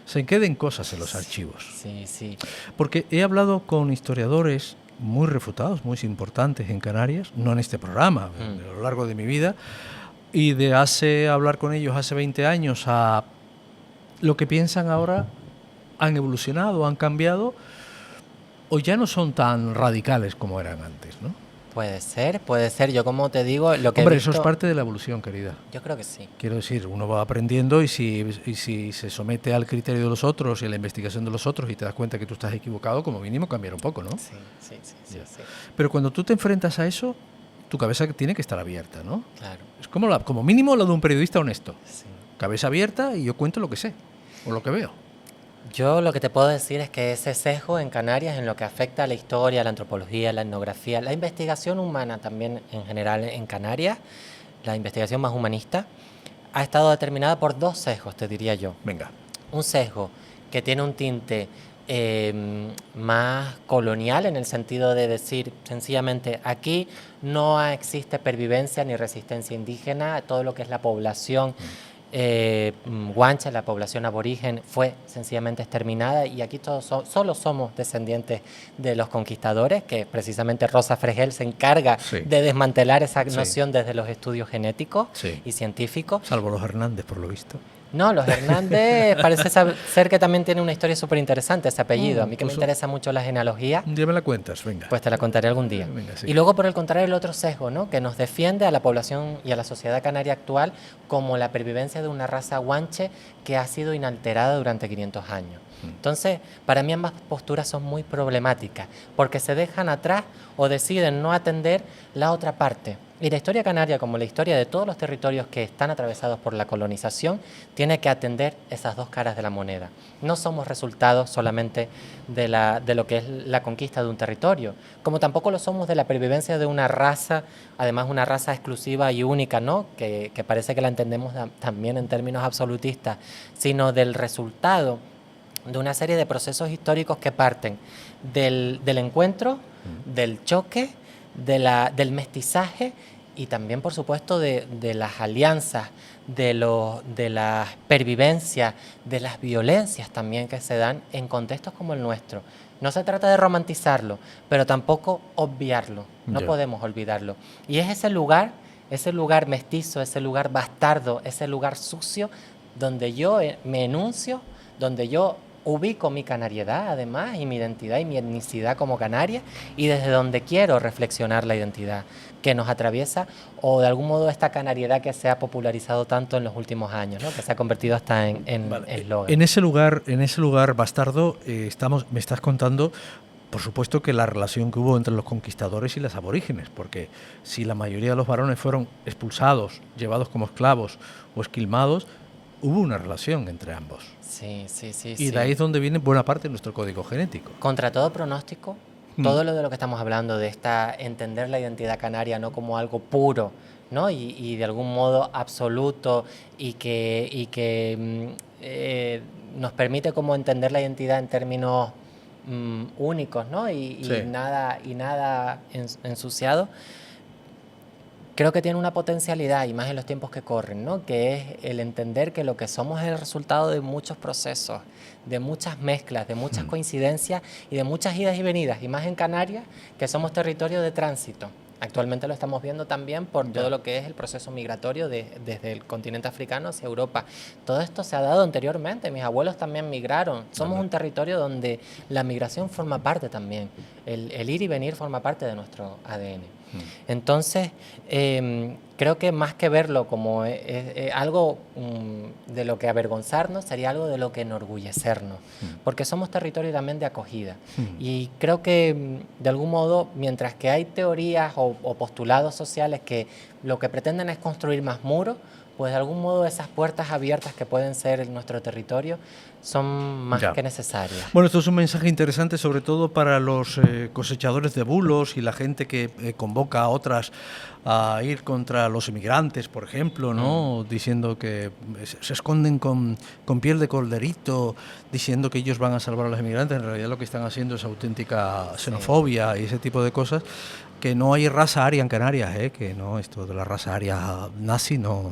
se queden cosas en los archivos. Sí, sí. Porque he hablado con historiadores muy refutados, muy importantes en Canarias, no en este programa, a lo largo de mi vida, y de hablar con ellos hace 20 años a lo que piensan ahora, han evolucionado, han cambiado, o ya no son tan radicales como eran antes, ¿no? Puede ser. Yo, como te digo, lo que Hombre, he visto, eso es parte de la evolución, querida. yo creo que sí. Quiero decir, uno va aprendiendo y si se somete al criterio de los otros y a la investigación de los otros y te das cuenta que tú estás equivocado, como mínimo cambiar un poco, ¿no? Sí. Pero cuando tú te enfrentas a eso, tu cabeza tiene que estar abierta, ¿no? Claro. Es como mínimo lo de un periodista honesto. Sí. Cabeza abierta y yo cuento lo que sé o lo que veo. Yo lo que te puedo decir es que ese sesgo en Canarias, en lo que afecta a la historia, la antropología, la etnografía, la investigación humana también en general en Canarias, la investigación más humanista, ha estado determinada por dos sesgos, te diría yo. Venga. Un sesgo que tiene un tinte más colonial, en el sentido de decir sencillamente aquí no existe pervivencia ni resistencia indígena, todo lo que es la población guanche, la población aborigen, fue sencillamente exterminada, y aquí todos solo somos descendientes de los conquistadores, que precisamente Rosa Fregel se encarga de desmantelar esa noción desde los estudios genéticos y científicos. Salvo los Hernández, por lo visto. No, los Hernández parece ser que también tiene una historia súper interesante ese apellido. A mí que me interesa mucho la genealogía. Un día me la cuentas, venga. Pues te la contaré algún día. Venga, sí. Y luego, por el contrario, el otro sesgo, ¿no? Que nos defiende a la población y a la sociedad canaria actual como la pervivencia de una raza guanche que ha sido inalterada durante 500 años. Entonces, para mí ambas posturas son muy problemáticas, porque se dejan atrás o deciden no atender la otra parte. Y la historia canaria, como la historia de todos los territorios que están atravesados por la colonización, tiene que atender esas dos caras de la moneda. No somos resultados solamente de lo que es la conquista de un territorio, como tampoco lo somos de la pervivencia de una raza, además una raza exclusiva y única, ¿no? Que parece que la entendemos también en términos absolutistas, sino del resultado de una serie de procesos históricos que parten del encuentro, del choque, del mestizaje y también, por supuesto, de las alianzas, de las pervivencias, de las violencias también que se dan en contextos como el nuestro. No se trata de romantizarlo, pero tampoco obviarlo, no podemos olvidarlo. Y es ese lugar mestizo, ese lugar bastardo, ese lugar sucio, donde yo me enuncio, donde yo ubico mi canariedad, además, y mi identidad y mi etnicidad como canaria, y desde donde quiero reflexionar la identidad que nos atraviesa, o de algún modo esta canariedad que se ha popularizado tanto en los últimos años, ¿no? Que se ha convertido hasta en eslogan. En ese lugar bastardo, me estás contando, por supuesto, que la relación que hubo entre los conquistadores y las aborígenes, porque si la mayoría de los varones fueron expulsados, llevados como esclavos o esquilmados, hubo una relación entre ambos. Sí. Y de ahí es donde viene buena parte de nuestro código genético. Contra todo pronóstico, todo lo de lo que estamos hablando, de entender la identidad canaria no como algo puro, ¿no? Y de algún modo absoluto, y que nos permite como entender la identidad en términos únicos, ¿no? Y nada ensuciado. Creo que tiene una potencialidad, y más en los tiempos que corren, ¿no? Que es el entender que lo que somos es el resultado de muchos procesos, de muchas mezclas, de muchas coincidencias y de muchas idas y venidas, y más en Canarias, que somos territorio de tránsito. Actualmente lo estamos viendo también por todo lo que es el proceso migratorio desde el continente africano hacia Europa. Todo esto se ha dado anteriormente, mis abuelos también migraron. Somos un territorio donde la migración forma parte también, el ir y venir forma parte de nuestro ADN. Entonces, creo que más que verlo como algo de lo que avergonzarnos, sería algo de lo que enorgullecernos, porque somos territorio también de acogida. Y creo que, de algún modo, mientras que hay teorías o postulados sociales que lo que pretenden es construir más muros, pues de algún modo esas puertas abiertas que pueden ser en nuestro territorio son más que necesarias. Bueno, esto es un mensaje interesante, sobre todo para los cosechadores de bulos y la gente que convoca a otras a ir contra los inmigrantes, por ejemplo, ¿no? Diciendo que se esconden con piel de corderito, diciendo que ellos van a salvar a los inmigrantes. En realidad lo que están haciendo es auténtica xenofobia y ese tipo de cosas. Que no hay raza aria en Canarias, que no, esto de la raza aria nazi no.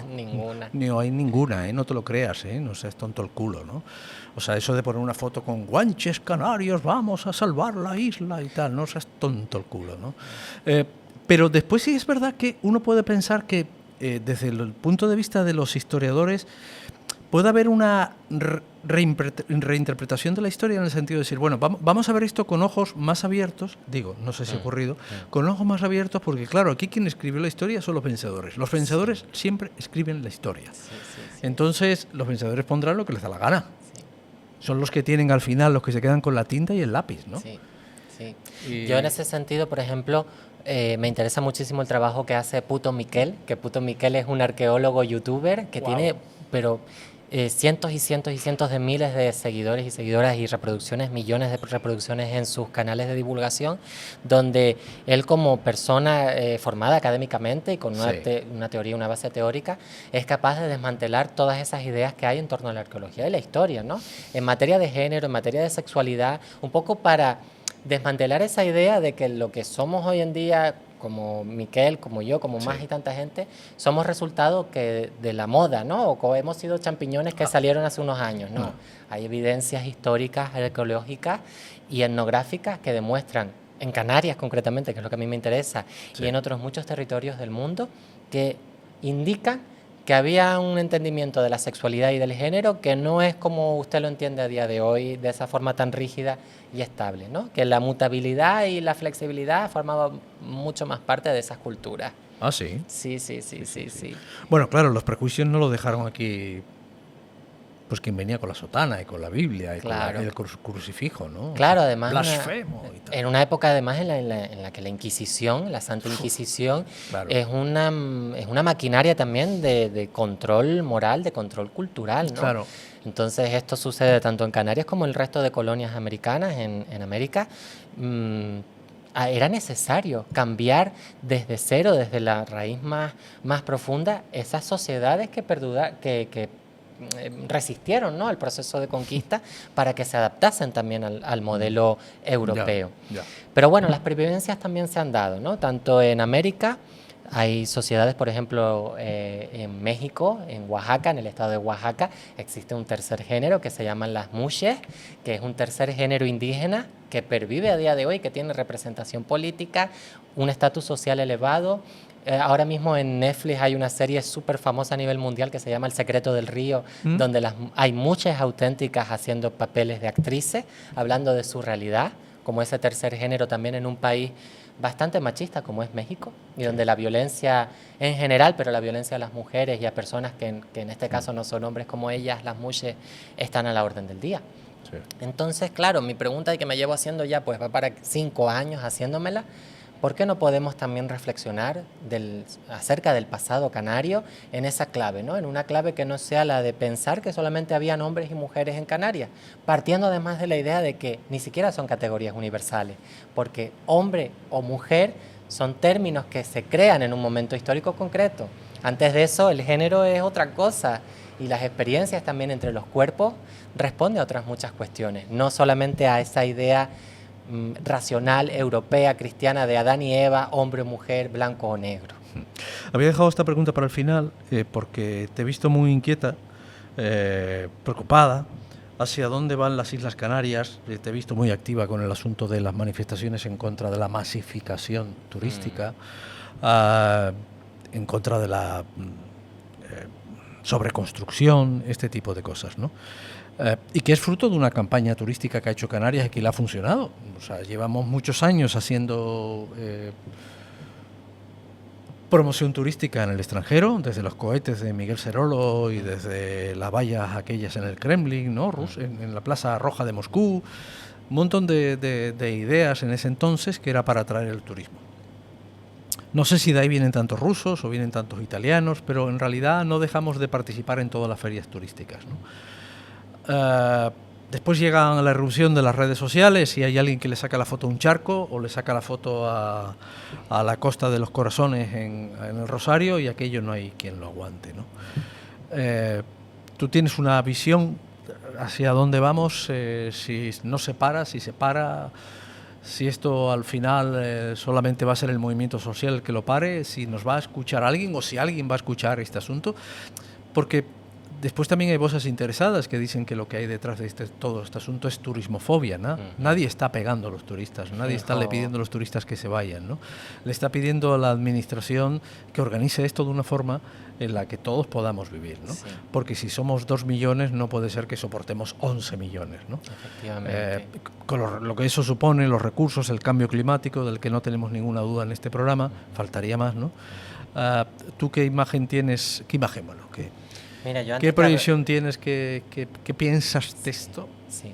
Ninguna. No hay ninguna, no te lo creas, no seas tonto el culo, ¿no? O sea, eso de poner una foto con guanches canarios, vamos a salvar la isla y tal, no seas tonto el culo, ¿no? Pero después sí es verdad que uno puede pensar que desde el punto de vista de los historiadores puede haber una reinterpretación de la historia en el sentido de decir, bueno, vamos a ver esto con ojos más abiertos, digo, no sé si ha ocurrido, con ojos más abiertos, porque claro, aquí quien escribió la historia son los pensadores. Los pensadores siempre escriben la historia. Entonces, los pensadores pondrán lo que les da la gana. Son los que tienen al final, los que se quedan con la tinta y el lápiz, ¿no? Yo en ese sentido, por ejemplo, me interesa muchísimo el trabajo que hace Puto Miquel, que Puto Miquel es un arqueólogo youtuber que tiene, pero cientos y cientos y cientos de miles de seguidores y seguidoras y reproducciones, millones de reproducciones en sus canales de divulgación, donde él como persona formada académicamente y con una teoría, una base teórica, es capaz de desmantelar todas esas ideas que hay en torno a la arqueología y la historia, ¿no? En materia de género, en materia de sexualidad, un poco para desmantelar esa idea de que lo que somos hoy en día, como Miquel, como yo, como más y tanta gente, somos resultado que de la moda, ¿no? O hemos sido champiñones que salieron hace unos años, ¿no? Hay evidencias históricas, arqueológicas y etnográficas que demuestran, en Canarias concretamente, que es lo que a mí me interesa, y en otros muchos territorios del mundo, que indican que había un entendimiento de la sexualidad y del género que no es como usted lo entiende a día de hoy, de esa forma tan rígida y estable, ¿no? Que la mutabilidad y la flexibilidad formaban mucho más parte de esas culturas. ¿Ah, sí? Sí. Bueno, claro, los prejuicios no lo dejaron aquí, pues quien venía con la sotana y con la Biblia y con el crucifijo, ¿no? Claro, además blasfemo y tal. En una época además en la que la Inquisición, la Santa Inquisición, es una maquinaria también de control moral, de control cultural, ¿no? Claro. Entonces esto sucede tanto en Canarias como en el resto de colonias americanas en América. Era necesario cambiar desde cero, desde la raíz más profunda, esas sociedades que resistieron, ¿no?, al proceso de conquista para que se adaptasen también al modelo europeo. Pero bueno, las pervivencias también se han dado, ¿no? Tanto en América, hay sociedades, por ejemplo, en México, en Oaxaca, en el estado de Oaxaca, existe un tercer género que se llaman las muxes, que es un tercer género indígena que pervive a día de hoy, que tiene representación política, un estatus social elevado. Ahora mismo en Netflix hay una serie súper famosa a nivel mundial que se llama El secreto del río, donde hay muchas auténticas haciendo papeles de actrices, hablando de su realidad, como ese tercer género también en un país bastante machista como es México, y donde la violencia en general, pero la violencia a las mujeres y a personas que en este caso no son hombres como ellas, las mujeres, están a la orden del día. Entonces, claro, mi pregunta que me llevo haciendo ya, pues va para 5 años haciéndomela, ¿por qué no podemos también reflexionar acerca del pasado canario en esa clave, ¿no? En una clave que no sea la de pensar que solamente habían hombres y mujeres en Canarias, partiendo además de la idea de que ni siquiera son categorías universales, porque hombre o mujer son términos que se crean en un momento histórico concreto. Antes de eso, el género es otra cosa, y las experiencias también entre los cuerpos responden a otras muchas cuestiones, no solamente a esa idea racional, europea, cristiana, de Adán y Eva, hombre o mujer, blanco o negro. Había dejado esta pregunta para el final porque te he visto muy inquieta, preocupada, hacia dónde van las Islas Canarias. Te he visto muy activa con el asunto de las manifestaciones en contra de la masificación turística, en contra de la sobreconstrucción, este tipo de cosas, ¿no? Y que es fruto de una campaña turística que ha hecho Canarias y que le ha funcionado. O sea, llevamos muchos años haciendo promoción turística en el extranjero, desde los cohetes de Miguel Serolo y desde las vallas aquellas en el Kremlin, ¿no? En la Plaza Roja de Moscú, un montón de ideas en ese entonces que era para atraer el turismo. No sé si de ahí vienen tantos rusos o vienen tantos italianos, pero en realidad no dejamos de participar en todas las ferias turísticas, ¿no? Después llega la irrupción de las redes sociales y hay alguien que le saca la foto a un charco o le saca la foto a la Costa de los Corazones en el Rosario, y aquello no hay quien lo aguante, ¿no? Tú tienes una visión hacia dónde vamos, si no se para, si se para, si esto al final solamente va a ser el movimiento social el que lo pare, si nos va a escuchar alguien o si alguien va a escuchar este asunto, porque después también hay voces interesadas que dicen que lo que hay detrás de todo este asunto es turismofobia, ¿no? Nadie está pegando a los turistas, nadie está le pidiendo a los turistas que se vayan, ¿no? Le está pidiendo a la administración que organice esto de una forma en la que todos podamos vivir, ¿no? Sí. Porque si somos 2 millones no puede ser que soportemos 11 millones, ¿no? Efectivamente. Con lo que eso supone, los recursos, el cambio climático, del que no tenemos ninguna duda en este programa, faltaría más, ¿no? ¿Tú qué imagen tienes? ¿Qué imagen, bueno, Mira, ¿qué proyección tienes? ¿Qué piensas de esto? Sí.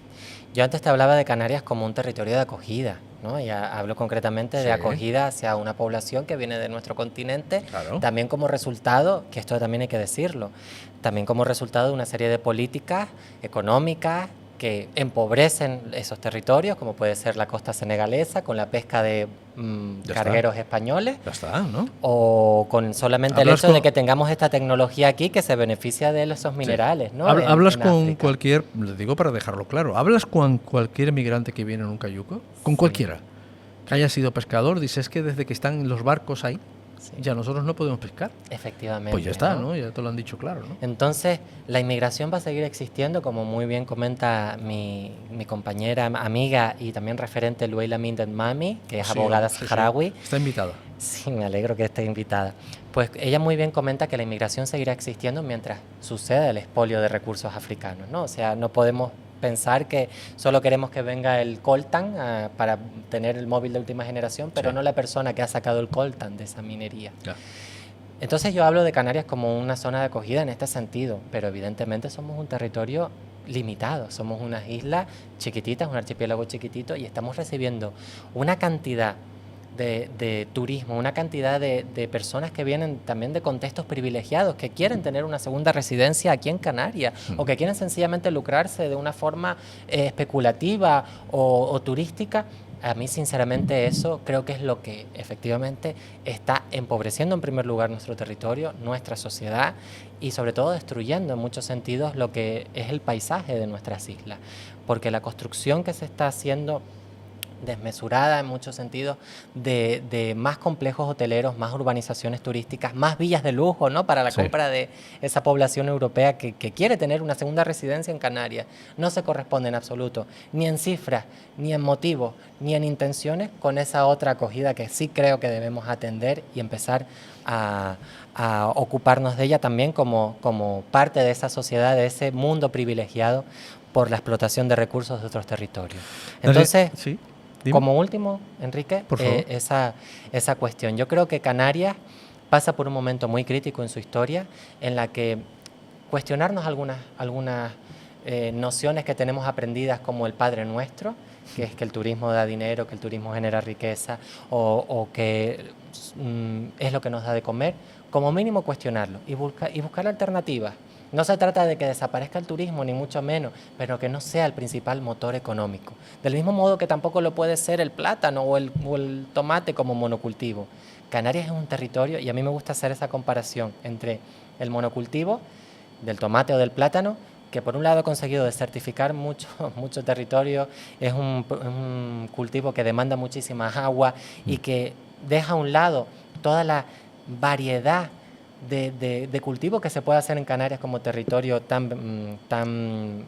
Yo antes te hablaba de Canarias como un territorio de acogida, ¿no? Y hablo concretamente de acogida hacia una población que viene de nuestro continente, claro. También como resultado, que esto también hay que decirlo, también como resultado de una serie de políticas económicas que empobrecen esos territorios, como puede ser la costa senegalesa, con la pesca de cargueros españoles. Ya está, ¿no? O con solamente el hecho de que tengamos esta tecnología aquí que se beneficia de esos minerales, ¿no? Hablas con cualquier, les digo para dejarlo claro, hablas con cualquier emigrante que viene en un cayuco, con cualquiera, que haya sido pescador, dices que desde que están los barcos ahí, ya nosotros no podemos pescar. Efectivamente. Pues ya está, ¿no? Ya te lo han dicho claro, ¿no? Entonces, la inmigración va a seguir existiendo, como muy bien comenta mi compañera, amiga y también referente Luela Mindet Mami, que es abogada saharaui. Está invitada. Sí, me alegro que esté invitada. Pues ella muy bien comenta que la inmigración seguirá existiendo mientras suceda el expolio de recursos africanos, ¿no? O sea, no podemos pensar que solo queremos que venga el coltan para tener el móvil de última generación, pero no la persona que ha sacado el coltan de esa minería. Claro. Entonces yo hablo de Canarias como una zona de acogida en este sentido, pero evidentemente somos un territorio limitado, somos unas islas chiquititas, un archipiélago chiquitito, y estamos recibiendo una cantidad de turismo, una cantidad de personas que vienen también de contextos privilegiados, que quieren tener una segunda residencia aquí en Canarias, o que quieren sencillamente lucrarse de una forma especulativa o turística. A mí, sinceramente, eso creo que es lo que efectivamente está empobreciendo en primer lugar nuestro territorio, nuestra sociedad, y sobre todo destruyendo en muchos sentidos lo que es el paisaje de nuestras islas, porque la construcción que se está haciendo desmesurada en muchos sentidos de más complejos hoteleros, más urbanizaciones turísticas, más villas de lujo, ¿no? Para la compra de esa población europea que quiere tener una segunda residencia en Canarias. No se corresponde en absoluto, ni en cifras, ni en motivos, ni en intenciones con esa otra acogida que sí creo que debemos atender y empezar a ocuparnos de ella también como parte de esa sociedad, de ese mundo privilegiado por la explotación de recursos de otros territorios. Entonces, como último, Enrique, esa cuestión. Yo creo que Canarias pasa por un momento muy crítico en su historia, en la que cuestionarnos algunas nociones que tenemos aprendidas, como el Padre Nuestro, que es que el turismo da dinero, que el turismo genera riqueza, o que es lo que nos da de comer, como mínimo cuestionarlo y buscar alternativas. No se trata de que desaparezca el turismo, ni mucho menos, pero que no sea el principal motor económico. Del mismo modo que tampoco lo puede ser el plátano o el tomate como monocultivo. Canarias es un territorio, y a mí me gusta hacer esa comparación entre el monocultivo del tomate o del plátano, que por un lado ha conseguido desertificar mucho territorio, es un cultivo que demanda muchísima agua y que deja a un lado toda la variedad de cultivo que se puede hacer en Canarias como territorio tan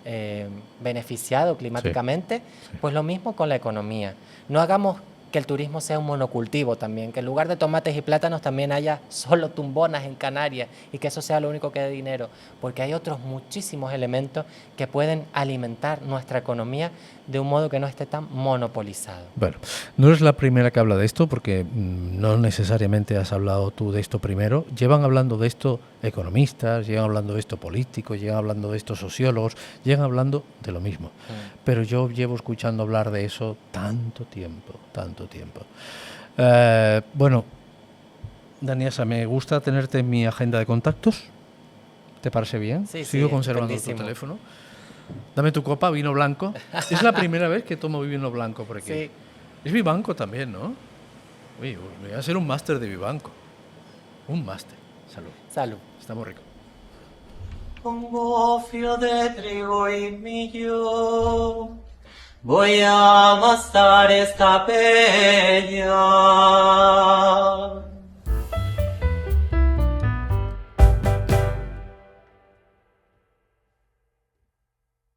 beneficiado climáticamente. Pues lo mismo con la economía. No hagamos que el turismo sea un monocultivo también, que en lugar de tomates y plátanos también haya solo tumbonas en Canarias y que eso sea lo único que dé dinero, porque hay otros muchísimos elementos que pueden alimentar nuestra economía de un modo que no esté tan monopolizado. Bueno, no eres la primera que habla de esto, porque no necesariamente has hablado tú de esto primero. Llevan hablando de esto economistas, llevan hablando de esto políticos, llevan hablando de esto sociólogos, llevan hablando de lo mismo. Pero yo llevo escuchando hablar de eso tanto tiempo, tanto tiempo. Bueno, Daniela, me gusta tenerte en mi agenda de contactos. ¿Te parece bien? Sí, Sigo sí, conservando tu teléfono. Dame tu copa, vino blanco. Es la primera vez que tomo vino blanco por aquí. Sí. Es Vivanco también, ¿no? Uy, voy a hacer un máster de Vivanco. Un máster. Salud. Salud. Está muy rico. Con gofio de trigo y millo voy a amasar esta peña.